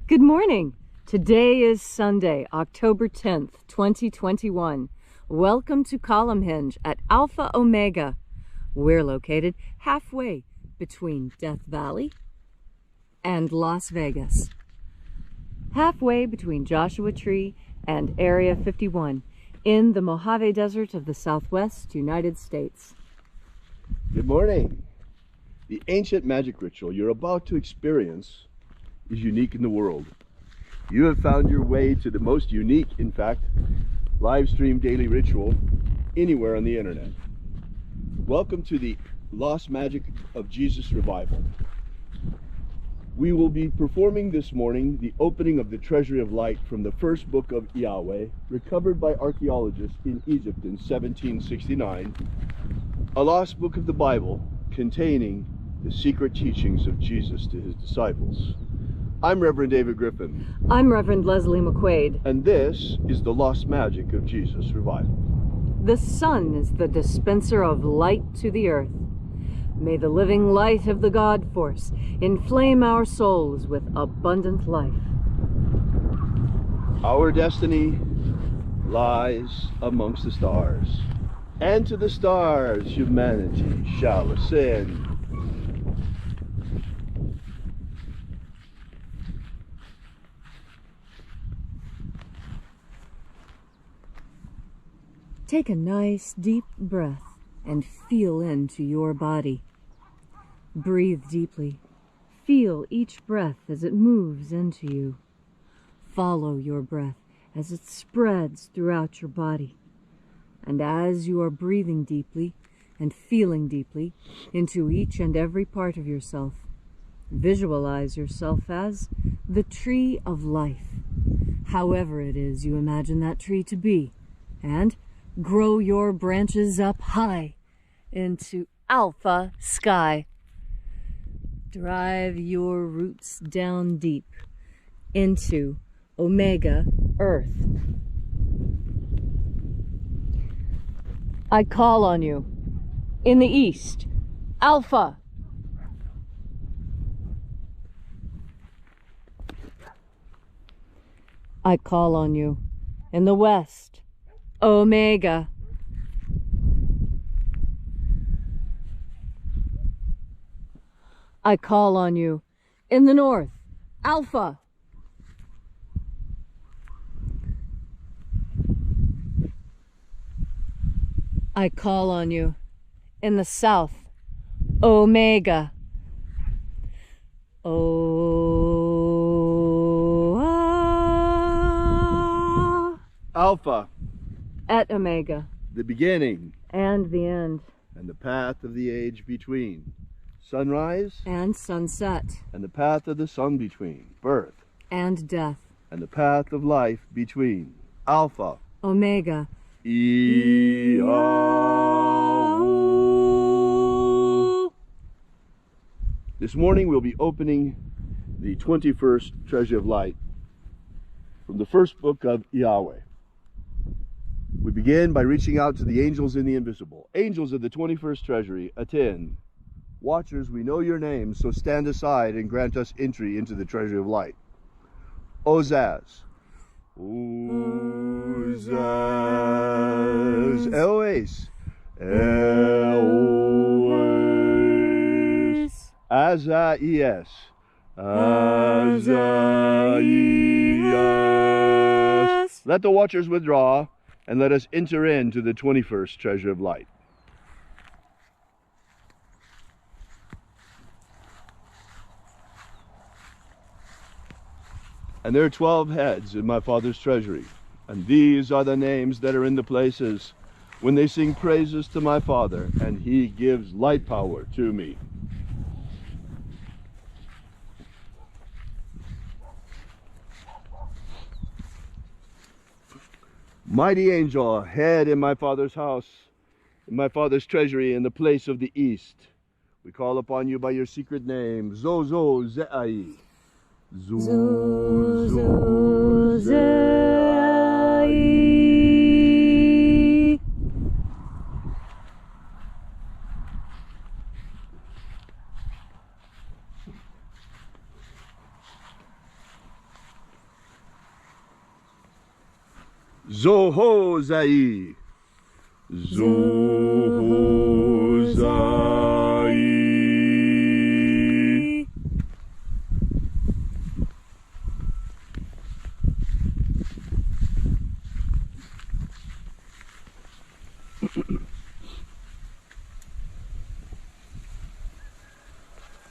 Good morning. Today is Sunday, October 10th, 2021. Welcome to Column Hinge at Alpha Omega. We're located halfway between Death Valley and Las Vegas. Halfway between Joshua Tree and Area 51 in the Mojave Desert of the Southwest United States. Good morning. The ancient magic ritual you're about to experience is unique in the world. You have found your way to the most unique, in fact, live stream daily ritual anywhere on the internet. Welcome to the Lost Magic of Jesus Revival. We will be performing this morning the opening of the Treasury of Light from the first book of IAOE, recovered by archaeologists in Egypt in 1769, a lost book of the Bible containing the secret teachings of Jesus to his disciples. I'm Reverend David Griffin. I'm Reverend Leslie McQuade. And this is the Lost Magic of Jesus Revival. The sun is the dispenser of light to the earth. May the living light of the God Force inflame our souls with abundant life. Our destiny lies amongst the stars, and to the stars humanity shall ascend. Take a nice deep breath and feel into your body. Breathe deeply. Feel each breath as it moves into you. Follow your breath as it spreads throughout your body. And as you are breathing deeply and feeling deeply into each and every part of yourself, visualize yourself as the tree of life, however it is you imagine that tree to be, and grow your branches up high into alpha sky. Drive your roots down deep into omega earth. I call on you in the east, alpha. I call on you in the west, omega. I call on you in the north, alpha. I call on you in the south, omega. Alpha. At omega. The beginning. And the end. And the path of the age between. Sunrise. And sunset. And the path of the sun between. Birth. And death. And the path of life between. Alpha. Omega. IAOE. This morning we'll be opening the 21st Treasury of Light from the first book of IAOE. We begin by reaching out to the angels in the invisible. Angels of the 21st Treasury, attend. Watchers, we know your names, so stand aside and grant us entry into the Treasury of Light. Ozaz. Ozaz. Eloes. Eloes. Azaias. Azaias. Let the watchers withdraw, and let us enter into the 21st Treasure of Light. And there are 12 heads in my Father's treasury, and these are the names that are in the places when they sing praises to my Father, and he gives light power to me. Mighty angel, head in my Father's house, in my Father's treasury, in the place of the east, we call upon you by your secret name, Zozo Ze'ai. Zozo Ze'ai. Zohozai. Zohozai.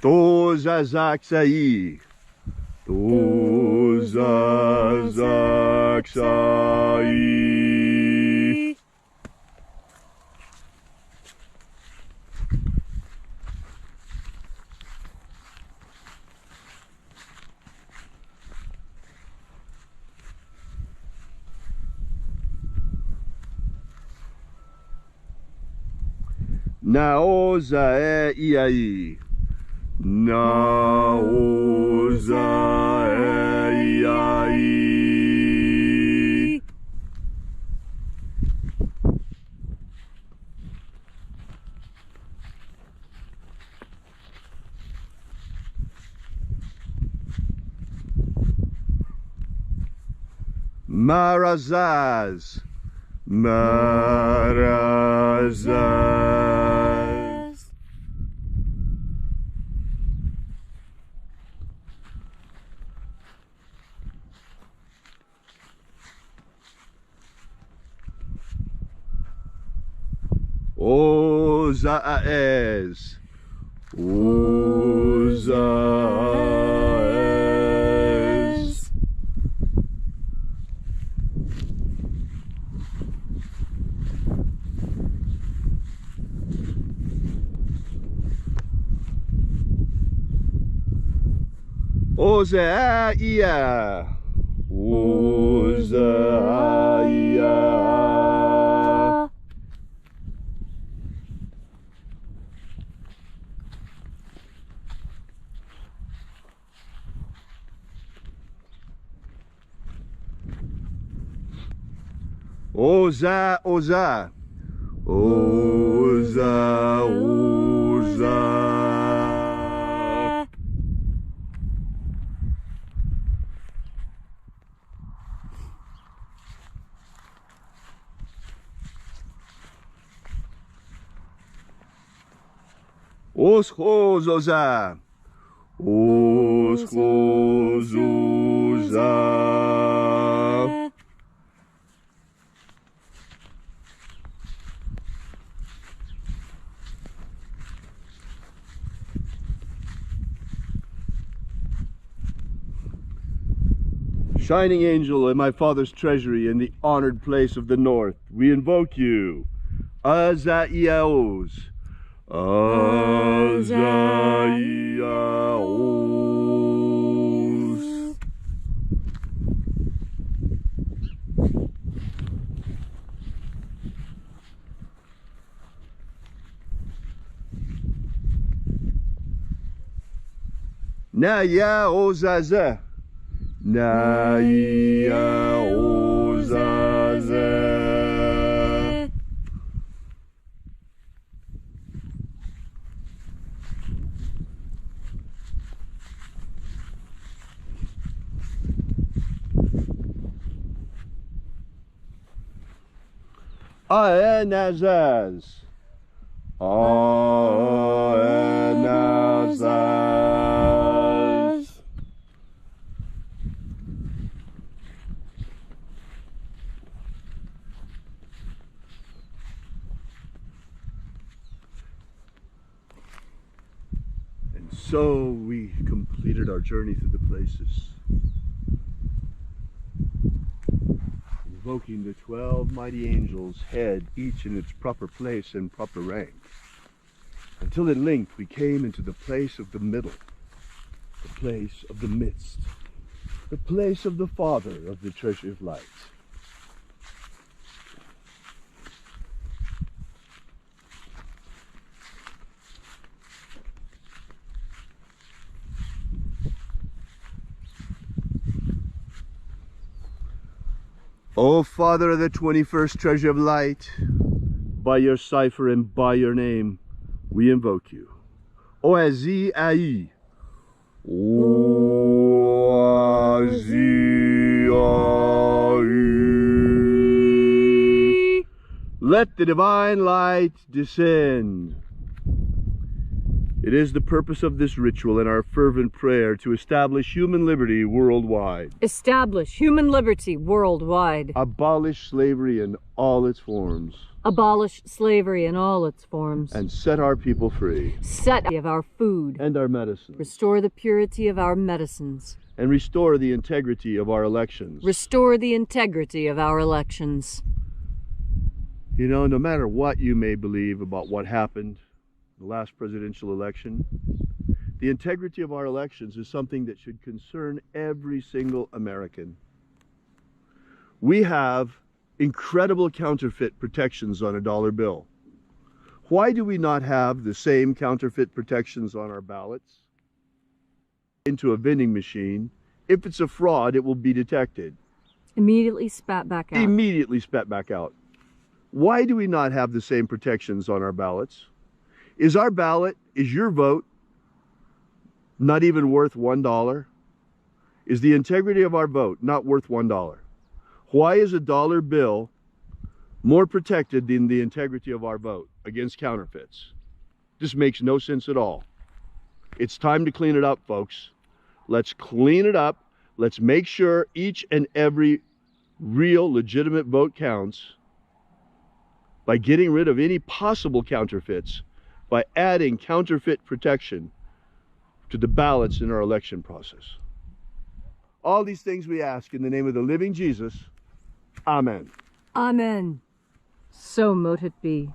Tozazaksai. Tozazaksai. Naozae iai. Naozae iai. Marazaz. Marazaz. Ozaez. Ozaez. Ozaia. Ozaia. Oza, oza. Oza, oza. Oschozoza. Oschozoza. Shining angel in my father's treasury in the honored place of the north, we invoke you. Azaiaos. Azaiaos. Naya ozaza. Naya ozaza. Aenazaz. Aenazaz. And so we completed our journey through the places, invoking the 12 mighty angels, head each in its proper place and proper rank, until at length we came into the place of the middle, the place of the midst, the place of the Father of the treasure of light. O Father of the 21st treasure of light, by your cipher and by your name, we invoke you. Oazi Ai. Oazi Ai. Let the divine light descend. It is the purpose of this ritual and our fervent prayer to establish human liberty worldwide. Establish human liberty worldwide. Abolish slavery in all its forms. Abolish slavery in all its forms. And set our people free. Set of our food. And our medicine. Restore the purity of our medicines. And restore the integrity of our elections. Restore the integrity of our elections. You know, no matter what you may believe about what happened the last presidential election, the integrity of our elections is something that should concern every single American. We have incredible counterfeit protections on a dollar bill. Why do we not have the same counterfeit protections on our ballots? Into a vending machine. If it's a fraud, it will be detected. Immediately spat back out. Immediately spat back out. Why do we not have the same protections on our ballots? Is our ballot, is your vote not even worth $1? Is the integrity of our vote not worth $1? Why is a dollar bill more protected than the integrity of our vote against counterfeits? This makes no sense at all. It's time to clean it up, folks. Let's clean it up. Let's make sure each and every real, legitimate vote counts by getting rid of any possible counterfeits, by adding counterfeit protection to the ballots in our election process. All these things we ask in the name of the living Jesus. Amen. Amen. So mote it be.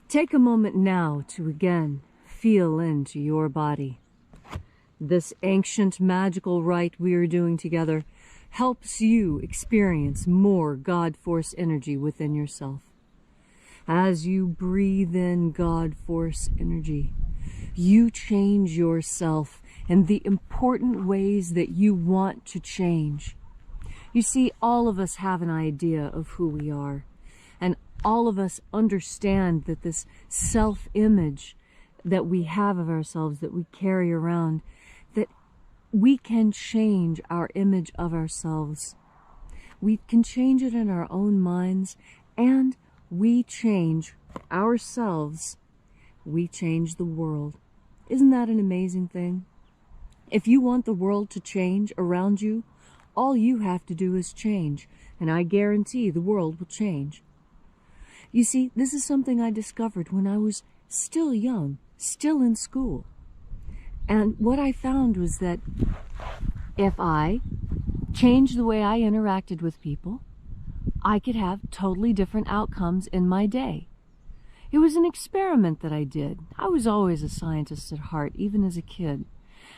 Take a moment now to again feel into your body. This ancient magical rite we are doing together helps you experience more God Force energy within yourself. As you breathe in God Force energy, you change yourself in the important ways that you want to change. You see, all of us have an idea of who we are, and all of us understand that this self-image that we have of ourselves, that we carry around, that we can change our image of ourselves. We can change it in our own minds, and we change ourselves. We change the world. Isn't that an amazing thing? If you want the world to change around you, all you have to do is change, and I guarantee the world will change. You see, this is something I discovered when I was still young, still in school. And what I found was that if I changed the way I interacted with people, I could have totally different outcomes in my day. It was an experiment that I did. I was always a scientist at heart, even as a kid.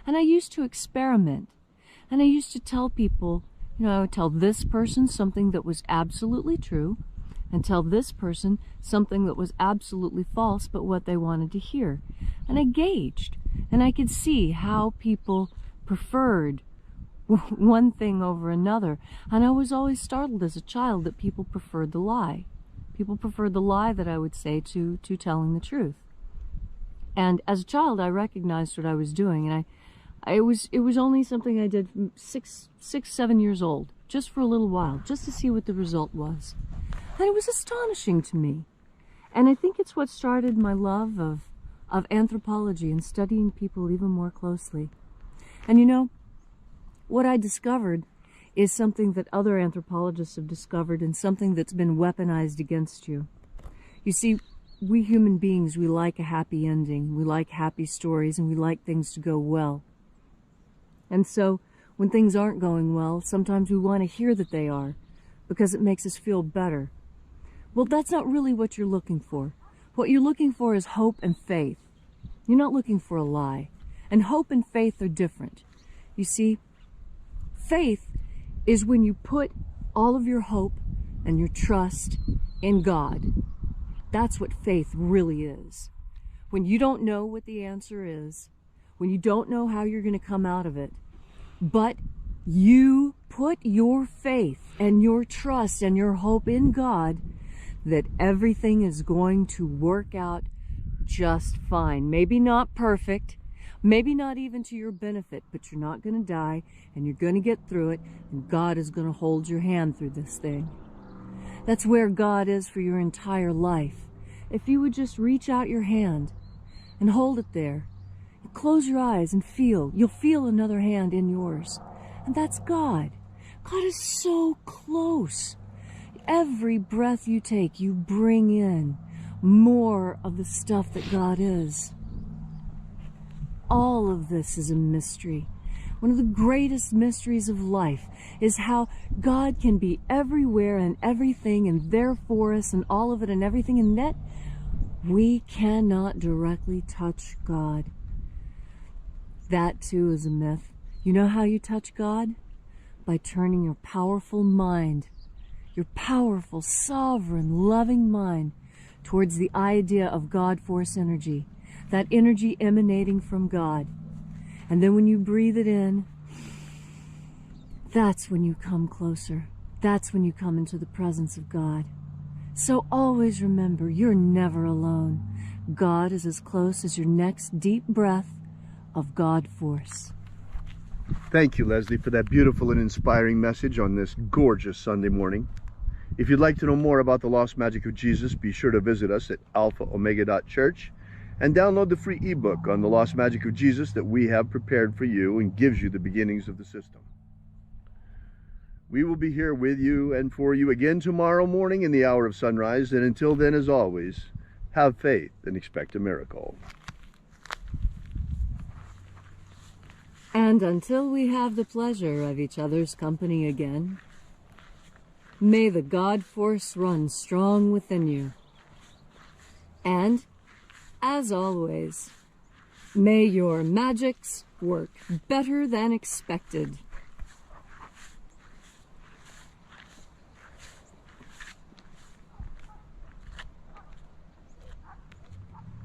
And I used to experiment. And I used to tell people, you know, I would tell this person something that was absolutely true, and tell this person something that was absolutely false, but what they wanted to hear. And I gauged, and I could see how people preferred one thing over another. And I was always startled as a child that people preferred the lie. People preferred the lie that I would say to telling the truth. And as a child, I recognized what I was doing, and it was only something I did from 7 years old, just for a little while, just to see what the result was. And it was astonishing to me. And I think it's what started my love of anthropology and studying people even more closely. And you know, what I discovered is something that other anthropologists have discovered, and something that's been weaponized against you. You see, we human beings, we like a happy ending, we like happy stories, and we like things to go well. And so, when things aren't going well, sometimes we want to hear that they are, because it makes us feel better. Well, that's not really what you're looking for. What you're looking for is hope and faith. You're not looking for a lie. And hope and faith are different. You see, faith is when you put all of your hope and your trust in God. That's what faith really is. When you don't know what the answer is, when you don't know how you're going to come out of it, but you put your faith and your trust and your hope in God, that everything is going to work out just fine. Maybe not perfect, maybe not even to your benefit, but you're not going to die, and you're going to get through it, and God is going to hold your hand through this thing. That's where God is for your entire life. If you would just reach out your hand and hold it there, close your eyes and feel, you'll feel another hand in yours. And that's God. God is so close. Every breath you take, you bring in more of the stuff that God is. All of this is a mystery. One of the greatest mysteries of life is how God can be everywhere and everything and there for us and all of it and everything, and yet we cannot directly touch God. That too is a myth. You know how you touch God? By turning your powerful mind, your powerful, sovereign, loving mind towards the idea of God force energy, that energy emanating from God. And then when you breathe it in, that's when you come closer. That's when you come into the presence of God. So always remember, you're never alone. God is as close as your next deep breath of God force. Thank you, Leslie, for that beautiful and inspiring message on this gorgeous Sunday morning. If you'd like to know more about the Lost Magic of Jesus, be sure to visit us at alphaomega.church and download the free ebook on the Lost Magic of Jesus that we have prepared for you and gives you the beginnings of the system. We will be here with you and for you again tomorrow morning in the hour of sunrise, and until then, as always, have faith and expect a miracle. And until we have the pleasure of each other's company again, may the God force run strong within you. And, as always, may your magics work better than expected.